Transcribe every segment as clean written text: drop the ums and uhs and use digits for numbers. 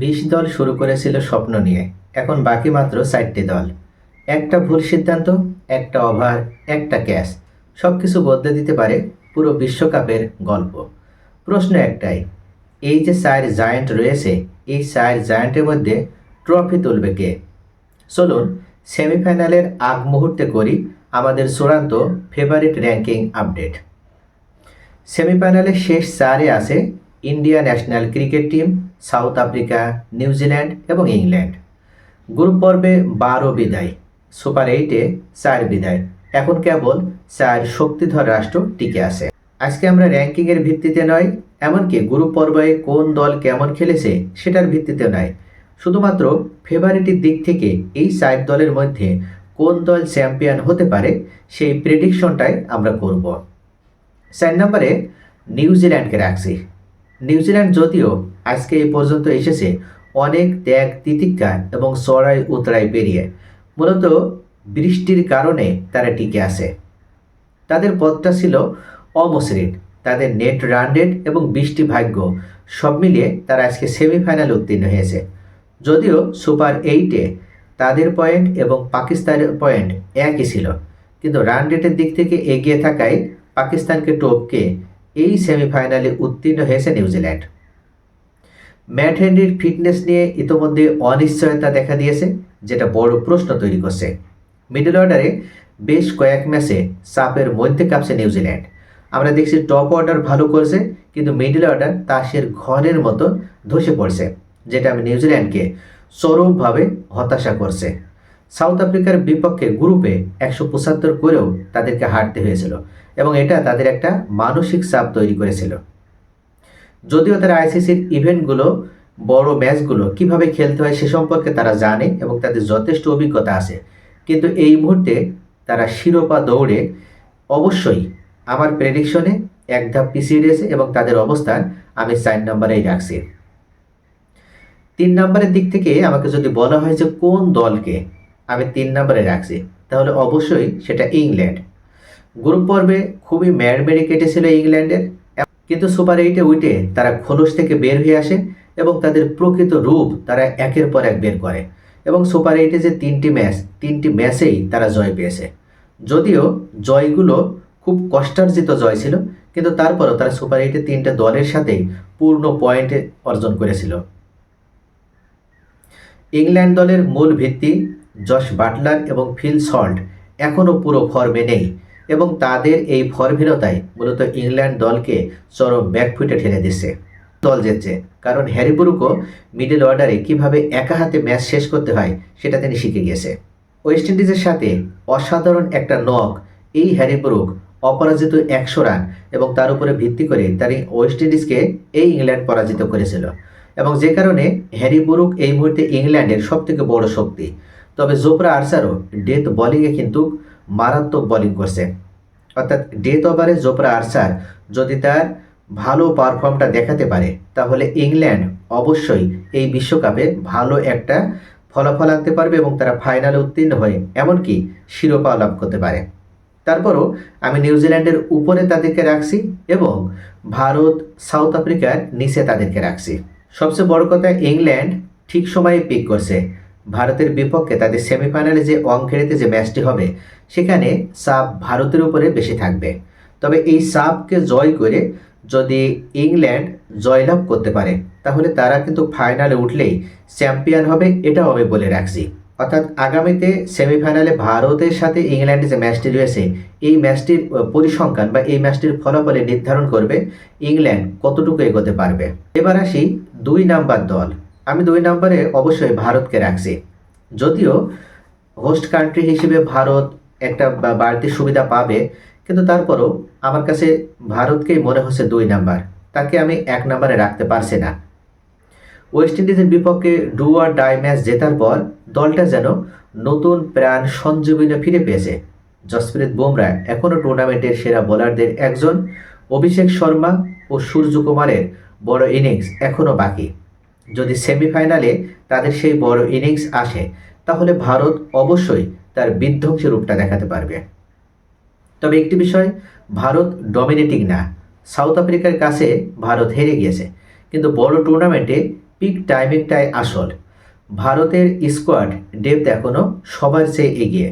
২০ দল শুরু করেছিল স্বপ্ন নিয়ে, এখন বাকি মাত্র ৪টি দল। একটা ভুল সিদ্ধান্ত, একটা ওভার, একটা ক্যাচ, সব কিছু বদলে দিতে পারে পুরো বিশ্বকাপের গল্প। প্রশ্ন একটাই, এই যে ৪ জায়ান্ট রয়েছে, এই ৪ জায়ান্টের মধ্যে ট্রফি তুলবে কে? চলুন সেমিফাইনালের আগ মুহূর্তে করি আমাদের চূড়ান্ত ফেভারিট র্যাঙ্কিং আপডেট। সেমিফাইনালের শেষ ৪-এ আছে India national cricket team, south Africa, New Zealand এবং ইংল্যান্ড। গ্রুপ পর্বে ১২ বিদায়, সুপার 8-এ ৪ বিদায়, এখন কেবল ৪ শক্তিধর রাষ্ট্র টিকে আছে। আজকে আমরা র্যাঙ্কিংয়ের ভিত্তিতে নয়, এমনকি গ্রুপ পর্বে কোন দল কেমন খেলেছে সেটার ভিত্তিতে নয়, শুধুমাত্র ফেভারিটির দিক থেকে এই ৪ দলের মধ্যে কোন দল চ্যাম্পিয়ন হতে পারে সেই প্রেডিকশনটাই আমরা করব। ৪ নম্বরে নিউজিল্যান্ডকে রাখছি। নিউজিল্যান্ড যদিও আজকে এই পর্যন্ত এসেছে অনেক ত্যাগ তিতিক্ষা এবং চড়াই উতরাই পেরিয়ে, মূলত বৃষ্টির কারণে তারা টিকে আছে। তাদের পথটা ছিল অমসৃণ, তাদের নেট রান রেট এবং বৃষ্টি ভাগ্য সব মিলিয়ে তারা আজকে সেমিফাইনাল উত্তীর্ণ হয়েছে। যদিও সুপার 8-এ তাদের পয়েন্ট এবং পাকিস্তানের পয়েন্ট একই ছিল, কিন্তু রান রেটের দিক থেকে এগিয়ে থাকায় পাকিস্তানকে টপকে এই সেমিফাইনালে উত্তীর্ণ হয়েছে নিউজিল্যান্ড। ম্যাট হেনরির ফিটনেস নিয়ে ইতোমধ্যে অনিশ্চয়তা দেখা দিয়েছে, যেটা বড় প্রশ্ন তৈরি করছে। মিডল অর্ডারে বেশ কয়েক ম্যাচে চাপের মধ্যে কাঁপছে নিউজিল্যান্ড। আমরা দেখছি টপ অর্ডার ভালো করছে, কিন্তু মিডল অর্ডার তাসের ঘরের মতো ধসে পড়ছে, যেটা আমি নিউজিল্যান্ডকে চরমভাবে হতাশা করছে। সাউথ আফ্রিকার বিপক্ষে গ্রুপে ১৭৫ করেও তাদেরকে হারতে হয়েছিল এবং এটা তাদের একটা মানসিক চাপ তৈরি করেছিল। যদিও তারা আইসিসির ইভেন্টগুলো, বড় ম্যাচগুলো কিভাবে খেলতে হয় সে সম্পর্কে তারা জানে এবং তাদের যথেষ্ট অভিজ্ঞতা আছে, কিন্তু এই মুহূর্তে তারা শিরোপা দৌড়ে অবশ্যই আমার প্রেডিকশনে এক ধাপ পিছিয়ে রয়েছে এবং তাদের অবস্থান আমি ৪ নম্বরেই রাখছি। ৩ নম্বরের দিক থেকে আমাকে যদি বলা হয় যে কোন দলকে আমি ৩ নম্বরে রাখছি, তাহলে অবশ্যই সেটা ইংল্যান্ড। গ্রুপ পর্বে খুবই ম্যাড়মেড়ে কেটেছিল ইংল্যান্ডের, কিন্তু সুপার 8-এ উঠে তারা খোলস থেকে বের হয়ে আসে এবং তাদের প্রকৃত রূপ তারা একের পর এক বের করে এবং সুপার 8-এ যে 3টি ম্যাচ, 3টি ম্যাচেই তারা জয় পেয়েছে। যদিও জয়গুলো খুব কষ্টার্জিত জয় ছিল, কিন্তু তারপরও তারা সুপার 8-এ 3টে দলের সাথেই পূর্ণ পয়েন্টে অর্জন করেছিল। ইংল্যান্ড দলের মূল ভিত্তি জশ বাটলার এবং ফিল সল্ট এখনও পুরো ফর্মে নেই এবং তাদের এই ফর্মহীনতায় মূলত ইংল্যান্ড দলকে চরম ব্যাকফুটে ঠেলে দিচ্ছে। দল জিতছে কারণ হ্যারি ব্রুকও মিডল অর্ডারে কিভাবে একা হাতে ম্যাচ শেষ করতে হয় সেটা তিনি শিখে গিয়েছে। ওয়েস্ট ইন্ডিজের সাথে অসাধারণ একটা নক এই হ্যারি ব্রুক, অপরাজিত ১০০ রান এবং তার উপরে ভিত্তি করে তার ওয়েস্ট ইন্ডিজকে এই ইংল্যান্ড পরাজিত করেছিল এবং যে কারণে হ্যারি ব্রুক এই মুহূর্তে ইংল্যান্ডের সবথেকে বড় শক্তি। তবে জোফরা আর্চারও ডেথ বোলিংয়ে কিন্তু মারাত্মক বোলিং করছে, অর্থাৎ ডেথ ওভারে জোফরা আর্চার যদি তার ভালো পারফর্মটা দেখাতে পারে তাহলে ইংল্যান্ড অবশ্যই এই বিশ্বকাপে ভালো একটা ফলাফল আনতে পারবে এবং তারা ফাইনালে উত্তীর্ণ হয়ে এমনকি শিরোপা লাভ করতে পারে। তারপরও আমি নিউজিল্যান্ডের উপরে তাদেরকে রাখছি এবং ভারত, সাউথ আফ্রিকার নিচে তাদেরকে রাখছি। সবচেয়ে বড় কথা, ইংল্যান্ড ঠিক সময়ে পিক করছে। ভারতের বিপক্ষে তাদের সেমিফাইনালে যে ওয়াংখেড়েতে যে ম্যাচটি হবে সেখানে চাপ ভারতের উপরে বেশি থাকবে। তবে এই চাপকে জয় করে যদি ইংল্যান্ড জয়লাভ করতে পারে তাহলে তারা কিন্তু ফাইনালে উঠলেই চ্যাম্পিয়ন হবে, এটাও আমি বলে রাখছি। অর্থাৎ আগামীতে সেমিফাইনালে ভারতের সাথে ইংল্যান্ডের যে ম্যাচটি রয়েছে এই ম্যাচটির পরিসংখ্যান বা এই ম্যাচটির ফলাফলে নির্ধারণ করবে ইংল্যান্ড কতটুকু এগোতে পারবে। এবার আসি ২ নাম্বার দল। আমি ২ নম্বরে অবশ্যই ভারতকে রাখছি। যদিও হোস্ট কান্ট্রি হিসেবে ভারত একটা বাড়তি সুবিধা পাবে, কিন্তু তারপরও আমার কাছে ভারতকেই মনে হচ্ছে ২ নাম্বার, তাকে আমি ১ নম্বরে রাখতে পারছি না। ওয়েস্ট ইন্ডিজের বিপক্ষে ডু অর ডাই ম্যাচ জেতার পর দলটা যেন নতুন প্রাণ সঞ্জীবনী ফিরে পেয়েছে। জসপ্রীত বুমরা এখনও টুর্নামেন্টের সেরা বোলারদের একজন, অভিষেক শর্মা ও সূর্যকুমারের বড় ইনিংস এখনও বাকি। যদি সেমিফাইনালে তাদের সেই বড় ইনিংস আসে তাহলে ভারত অবশ্যই তার বিধ্বংসী রূপটা দেখাতে পারবে। তবে একটি বিষয়, ভারত ডমিনেটিং না। সাউথ আফ্রিকার কাছে ভারত হেরে গিয়েছে, কিন্তু বড় টুর্নামেন্টে পিক টাইমিংটাই আসল। ভারতের স্কোয়াড ডেপথ এখনও সবার চেয়ে এগিয়ে।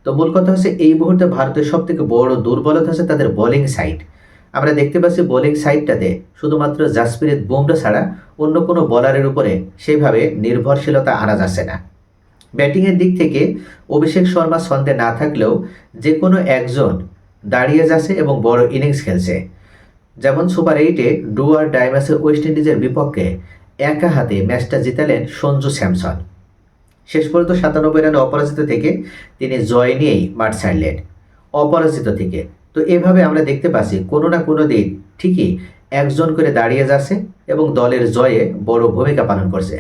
তো মূল কথা হচ্ছে এই মুহূর্তে ভারতের সবথেকে বড় দুর্বলতা হচ্ছে তাদের বোলিং সাইড। আমরা দেখতে পাচ্ছি বোলিং সাইডটাতে শুধুমাত্র জাসপ্রীত বুমরা ছাড়া অন্য কোনো বোলারের উপরে সেইভাবে নির্ভরশীলতা আনা যাচ্ছে না। ব্যাটিংয়ের দিক থেকে অভিষেক শর্মা ছন্দে না থাকলেও যে কোনো একজন দাঁড়িয়ে যাচ্ছে এবং বড় ইনিংস খেলছে। যেমন সুপার 8-এ ডু আর ডাই ম্যাচে ওয়েস্ট ইন্ডিজের বিপক্ষে একা হাতে ম্যাচটা জিতালেন সঞ্জু স্যামসন। শেষ পর্যন্ত 97 রানে অপরাজিত থেকে তিনি জয় নিয়েই মাঠ ছাড়লেন, অপরাজিত থেকে। তো এভাবে আমরা দেখতে পাচ্ছি কোনো না কোনো দিন ঠিকই একজন করে দাঁড়িয়ে যাচ্ছে এবং দলের জয়ে বড় ভূমিকা পালন করছে।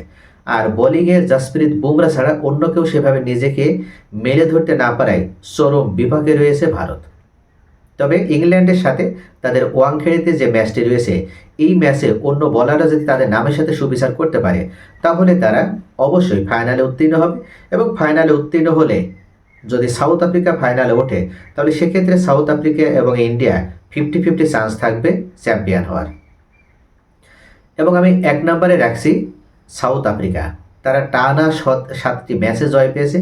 আর বোলিংয়ে জাসপ্রীত বুমরা ছাড়া অন্য কেউ সেভাবে নিজেকে মেলে ধরতে না পারায় চরম বিপাকে রয়েছে ভারত। তবে ইংল্যান্ডের সাথে তাদের ওয়াংখেড়েতে যে ম্যাচটি রয়েছে, এই ম্যাচে অন্য বোলাররা যদি তাদের নামের সাথে সুবিচার করতে পারে তাহলে তারা অবশ্যই ফাইনালে উত্তীর্ণ হবে। এবং ফাইনালে উত্তীর্ণ হলে যদি সাউথ আফ্রিকা ফাইনালে ওঠে তাহলে সেক্ষেত্রে সাউথ আফ্রিকা এবং ইন্ডিয়া 50-50 চান্স থাকবে চ্যাম্পিয়ন হওয়ার। এবং আমি 1 নম্বরে রাখছি সাউথ আফ্রিকা। তারা টানা 7টি ম্যাচে জয় পেয়েছে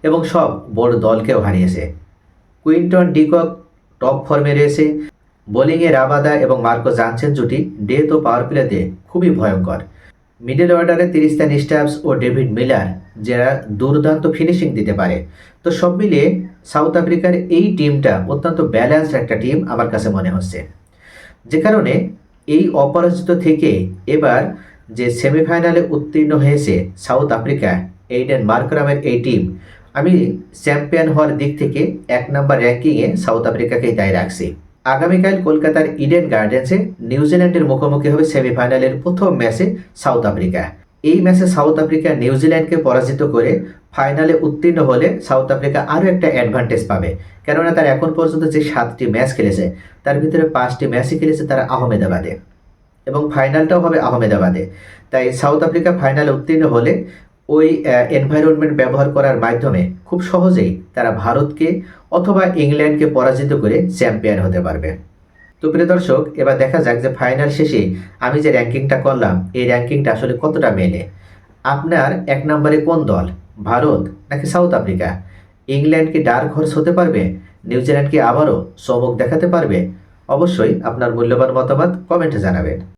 এবং সব বড় দলকেও হারিয়েছে। কুইন্টন ডিকক টপ ফর্মে রয়েছে। বোলিংয়ে রাবাদা এবং মার্কো জানসেন জুটি ডেথ ও পাওয়ার প্লেতে খুবই ভয়ঙ্কর। মিডল অর্ডারে তিরিস্তান স্টাবস ও ডেভিড মিলার যারা দুর্দান্ত ফিনিশিং দিতে পারে। তো সব মিলিয়ে সাউথ আফ্রিকার এই টিমটা অত্যন্ত ব্যালেন্সড একটা টিম আমার কাছে মনে হচ্ছে। যে কারণে এই অপরাজিত থেকে এবার যে সেমিফাইনালে উত্তীর্ণ হয়েছে সাউথ আফ্রিকা, এইডেন মার্করামের এই টিম, আমি চ্যাম্পিয়ন হওয়ার দিক থেকে 1 নম্বর র্যাঙ্কিংয়ে সাউথ আফ্রিকাকেই তাই রাখছি। আগামীকাল কলকাতার ইডেন গার্ডেন্সে নিউজিল্যান্ডের মুখোমুখি হবে সেমিফাইনালের প্রথম ম্যাচে সাউথ আফ্রিকা। এই ম্যাচে সাউথ আফ্রিকা নিউজিল্যান্ডকে পরাজিত করে ফাইনালে উত্তীর্ণ হলে সাউথ আফ্রিকা আরও একটা অ্যাডভান্টেজ পাবে, কেননা তারা এখন পর্যন্ত যে 7টি ম্যাচ খেলেছে তার ভিতরে 5টি ম্যাচই খেলেছে তারা আহমেদাবাদে এবং ফাইনালটাও হবে আহমেদাবাদে। তাই সাউথ আফ্রিকা ফাইনালে উত্তীর্ণ হলে ওই এনভায়রনমেন্ট ব্যবহার করার মাধ্যমে খুব সহজেই তারা ভারতকে অথবা ইংল্যান্ডকে পরাজিত করে চ্যাম্পিয়ন হতে পারবে। তো প্রিয় দর্শক, এবার দেখা যাক যে ফাইনাল শেষে আমি যে র্যাঙ্কিংটা করলাম এই র্যাঙ্কিংটা আসলে কতটা মেলে। আপনার 1 নম্বরে কোন দল, ভারত নাকি সাউথ আফ্রিকা? ইংল্যান্ড কি ডার্ক হর্স হতে পারবে? নিউজিল্যান্ড কি আবারও চমক দেখাতে পারবে? অবশ্যই আপনার মূল্যবান মতামত কমেন্টে জানাবেন।